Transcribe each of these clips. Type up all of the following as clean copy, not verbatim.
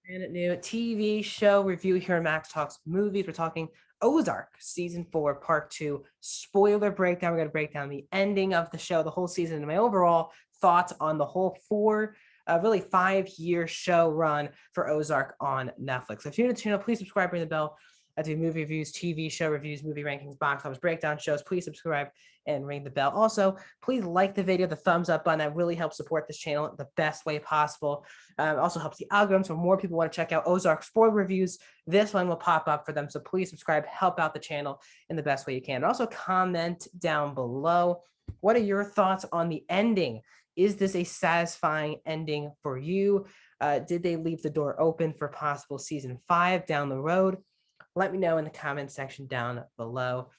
Brand new TV show review here on Max Talks Movies. We're talking Ozark season 4, part 2. Spoiler breakdown. We're going to break down the ending of the show, the whole season, and my overall thoughts on the whole really 5-year show run for Ozark on Netflix. So if you're new to the channel, please subscribe, ring the bell. I do movie reviews, TV show reviews, movie rankings, box office breakdown shows. Please subscribe and ring the bell. Also, please like the video, the thumbs up button. That really helps support this channel the best way possible. Also helps the algorithm, so more people want to check out Ozark spoiler reviews. This one will pop up for them. So please subscribe, help out the channel in the best way you can. And also comment down below. What are your thoughts on the ending? Is this a satisfying ending for you? Did they leave the door open for possible season 5 down the road? Let me know in the comment section down below.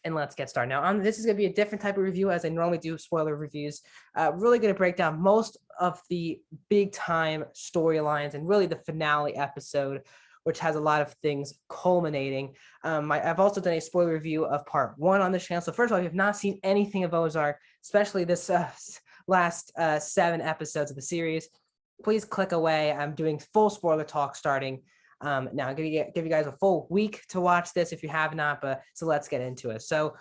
And let's get started. Now, this is going to be a different type of review as I normally do spoiler reviews. Really going to break down most of the big time storylines and really the finale episode, which has a lot of things culminating. I've also done a spoiler review of part 1 on the channel. So first of all, if you have not seen anything of Ozark, especially this last 7 episodes of the series, please click away. I'm doing full spoiler talk starting now. I'm going to give you guys a full week to watch this if you have not, so let's get into it. So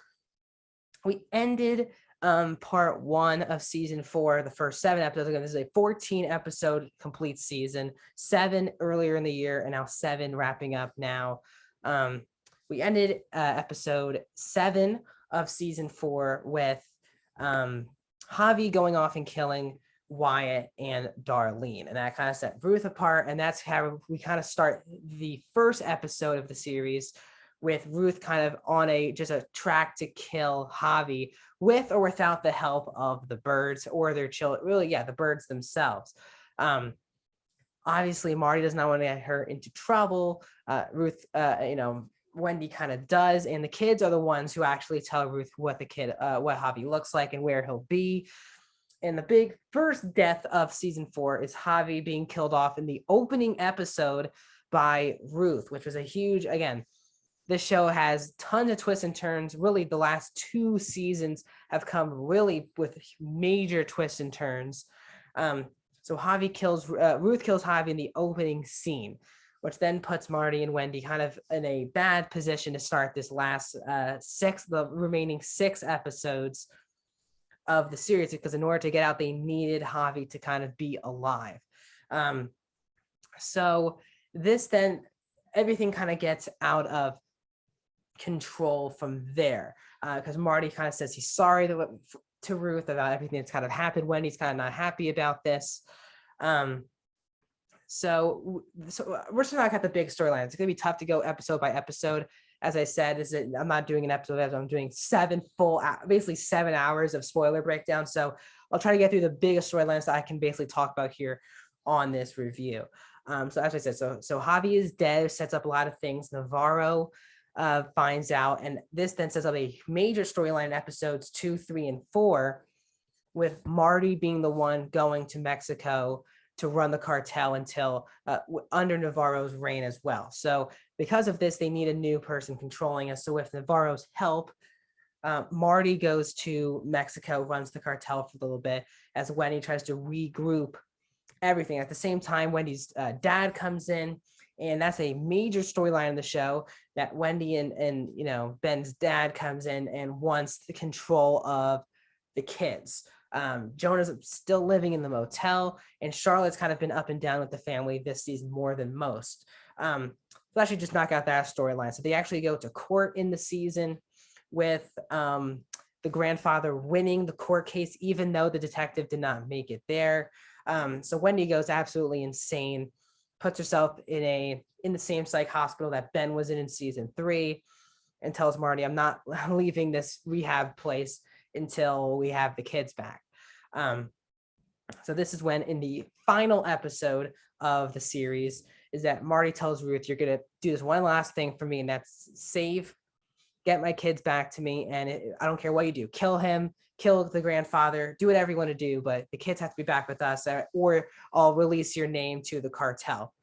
we ended part 1 of season 4, the first 7 episodes. Again, this is a 14 episode complete season, 7 earlier in the year, and now 7 wrapping up now. We ended episode 7 of season 4 with Javi going off and killing Wyatt and Darlene, and that kind of set Ruth apart, and that's how we kind of start the first episode of the series with Ruth kind of on a track to kill Javi with or without the help of the birds or their children. Really, yeah, the birds themselves. Obviously, Marty does not want to get her into trouble. Ruth, Wendy kind of does, and the kids are the ones who actually tell Ruth what Javi looks like and where he'll be. And the big first death of season 4 is Javi being killed off in the opening episode by Ruth, which was a huge, again, this show has tons of twists and turns. Really, the last 2 seasons have come really with major twists and turns. So Ruth kills Javi in the opening scene, which then puts Marty and Wendy kind of in a bad position to start this last the remaining 6 episodes of the series, because in order to get out, they needed Javi to kind of be alive. So this then, everything kind of gets out of control from there, because Marty kind of says he's sorry to Ruth about everything that's kind of happened. Wendy's kind of not happy about this. So we're still not got the big storyline. It's going to be tough to go episode by episode. As I said, I'm not doing an episode as I'm doing 7 hours of spoiler breakdown. So I'll try to get through the biggest storylines that I can basically talk about here on this review. So as I said, so Javi is dead, sets up a lot of things. Navarro finds out, and this then sets up a major storyline in episodes 2, 3, and 4, with Marty being the one going to Mexico to run the cartel until under Navarro's reign as well. So because of this, they need a new person controlling us. So with Navarro's help, Marty goes to Mexico, runs the cartel for a little bit, as Wendy tries to regroup everything. At the same time, Wendy's dad comes in, and that's a major storyline in the show, that Wendy and Ben's dad comes in and wants the control of the kids. Jonah's still living in the motel, and Charlotte's kind of been up and down with the family this season more than most. So actually just knock out that storyline. So they actually go to court in the season with the grandfather winning the court case, even though the detective did not make it there. So Wendy goes absolutely insane, puts herself in the same psych hospital that Ben was in season 3, and tells Marty, I'm not leaving this rehab place until we have the kids back. So this is when, in the final episode of the series, is that Marty tells Ruth, you're going to do this one last thing for me, and that's get my kids back to me. And I don't care what you do, kill him, kill the grandfather, do whatever you want to do, but the kids have to be back with us, or I'll release your name to the cartel.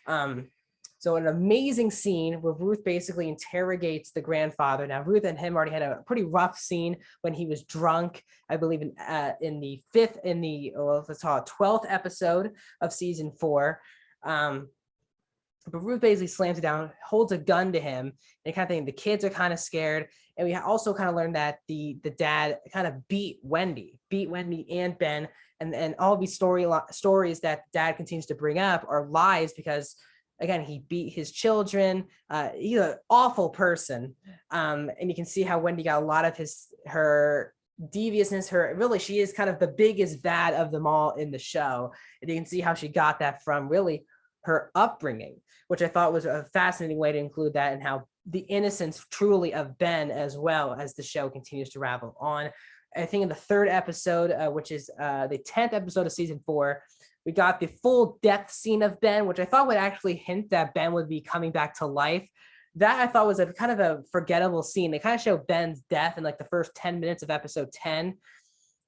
So an amazing scene where Ruth basically interrogates the grandfather. Now, Ruth and him already had a pretty rough scene when he was drunk, I believe in the 12th episode of season 4. But Ruth basically slams it down, holds a gun to him, and kind of thing. The kids are kind of scared, and we also kind of learned that the dad kind of beat Wendy and Ben, and all these stories that dad continues to bring up are lies because again he beat his children. He's an awful person, and you can see how Wendy got a lot of her deviousness. She is kind of the biggest bad of them all in the show, and you can see how she got that from really her upbringing, which I thought was a fascinating way to include that, and how the innocence truly of Ben as well as the show continues to ravel on. I think in the third episode, which is the 10th episode of season 4, we got the full death scene of Ben, which I thought would actually hint that Ben would be coming back to life. That I thought was a kind of a forgettable scene. They kind of show Ben's death in like the first 10 minutes of episode 10.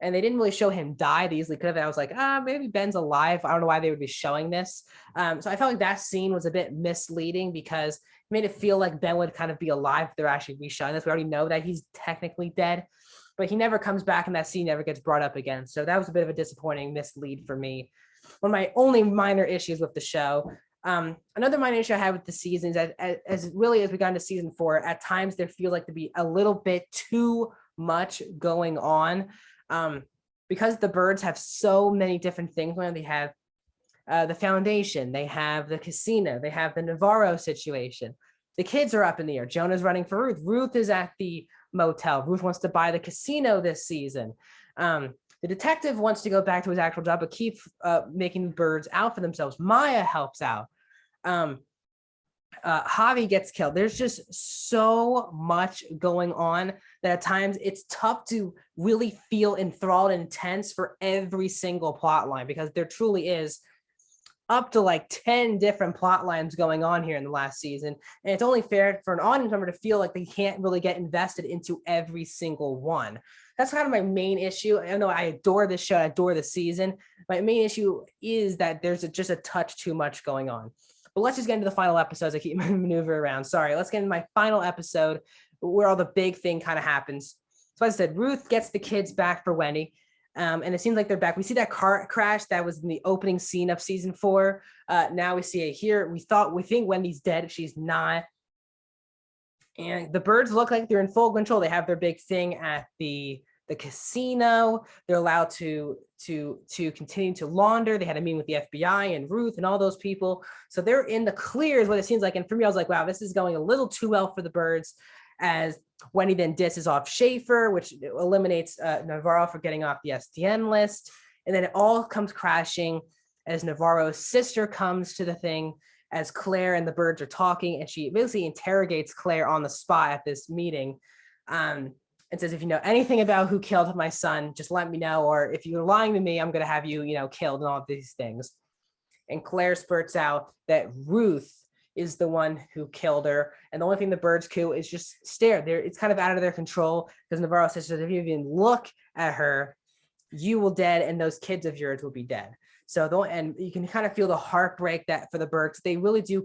And they didn't really show him die. They easily could have. I was like, maybe Ben's alive. I don't know why they would be showing this. So I felt like that scene was a bit misleading because it made it feel like Ben would kind of be alive if they're actually re-showing this. We already know that he's technically dead, but he never comes back and that scene never gets brought up again. So that was a bit of a disappointing mislead for me. One of my only minor issues with the show. Another minor issue I had with the season is that as we got into season 4, at times there feels like to be a little bit too much going on. Because the birds have so many different things going on. They have the foundation, they have the casino, they have the Navarro situation. The kids are up in the air. Jonah's running for Ruth. Ruth is at the motel. Ruth wants to buy the casino this season. The detective wants to go back to his actual job, but keeps making birds out for themselves. Maya helps out. Javi gets killed. There's just so much going on that at times it's tough to really feel enthralled and intense for every single plot line, because there truly is up to like 10 different plot lines going on here in the last season. And it's only fair for an audience member to feel like they can't really get invested into every single one. That's kind of my main issue. I know I adore this show, I adore the season. My main issue is that there's just a touch too much going on. But let's just get into the final episodes. I keep maneuvering around. Sorry. Let's get into my final episode where all the big thing kind of happens. So as I said, Ruth gets the kids back for Wendy. And it seems like they're back. We see that car crash that was in the opening scene of season 4. Now we see it here. We think Wendy's dead. She's not. And the birds look like they're in full control. They have their big thing at the casino. They're allowed to continue to launder. They had a meeting with the FBI and Ruth and all those people. So they're in the clear is what it seems like. And for me, I was like, wow, this is going a little too well for the birds, as Wendy then disses off Schaefer, which eliminates Navarro for getting off the SDN list. And then it all comes crashing as Navarro's sister comes to the thing as Claire and the birds are talking. And she basically interrogates Claire on the spot at this meeting. And says, if you know anything about who killed my son, just let me know. Or if you're lying to me, I'm going to have you, killed and all of these things. And Claire spurts out that Ruth is the one who killed her. And the only thing the birds do is just stare. It's kind of out of their control, because Navarro says, if you even look at her, you will dead, and those kids of yours will be dead. So and you can kind of feel the heartbreak that for the birds. They really do.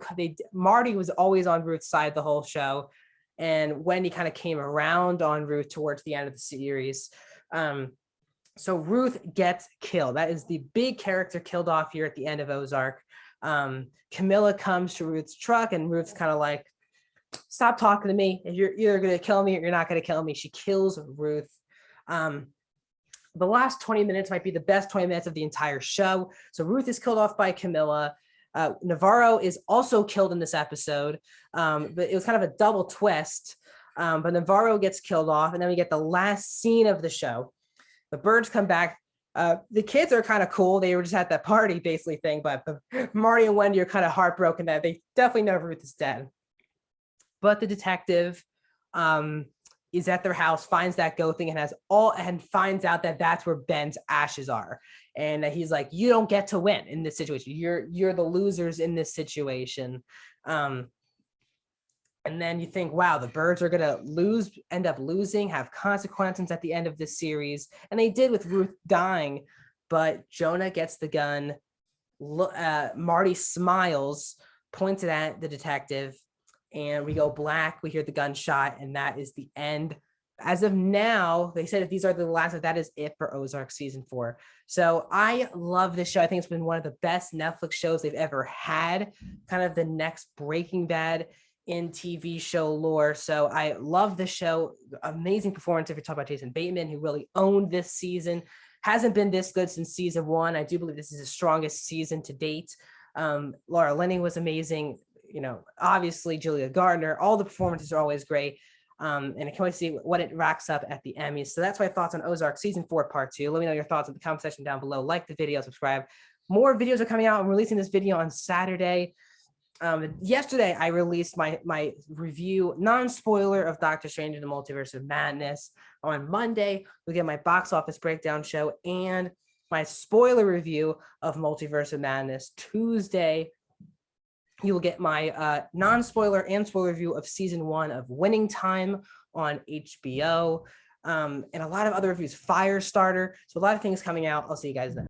Marty was always on Ruth's side the whole show. And Wendy kind of came around on Ruth towards the end of the series. So Ruth gets killed. That is the big character killed off here at the end of Ozark. Camilla comes to Ruth's truck, and Ruth's kind of like, stop talking to me. If you're either going to kill me or you're not going to kill me. She kills Ruth. The last 20 minutes might be the best 20 minutes of the entire show. So Ruth is killed off by Camilla. Navarro is also killed in this episode, but it was kind of a double twist. But Navarro gets killed off, and then we get the last scene of the show. The birds come back. The kids are kind of cool. They were just at that party basically thing, but Marty and Wendy are kind of heartbroken that they definitely know Ruth is dead. But the detective is at their house, finds that goat thing, and finds out that that's where Ben's ashes are. And he's like, you don't get to win in this situation. You're the losers in this situation. And then you think, wow, the birds are going to end up losing, have consequences at the end of this series. And they did with Ruth dying, but Jonah gets the gun. Marty smiles, points it at the detective, and we go black. We hear the gunshot, and that is the end as of now, they said if these are the last, that is it for Ozark season 4. So I love this show. I think it's been one of the best Netflix shows they've ever had, kind of the next Breaking Bad in TV show lore. So I love the show. Amazing performance if you're talking about Jason Bateman, who really owned this season. Hasn't been this good since season 1. I do believe this is the strongest season to date. Laura Linney was amazing. Obviously Julia Gardner, all the performances are always great. And I can't wait to see what it racks up at the Emmys. So that's my thoughts on Ozark season 4, part 2. Let me know your thoughts in the comment section down below. Like the video, subscribe. More videos are coming out. I'm releasing this video on Saturday. Yesterday I released my review, non-spoiler, of Doctor Strange in the Multiverse of Madness. On Monday, we get my box office breakdown show and my spoiler review of Multiverse of Madness. Tuesday, you will get my non-spoiler and spoiler review of season 1 of Winning Time on HBO, and a lot of other reviews, Firestarter. So a lot of things coming out. I'll see you guys then.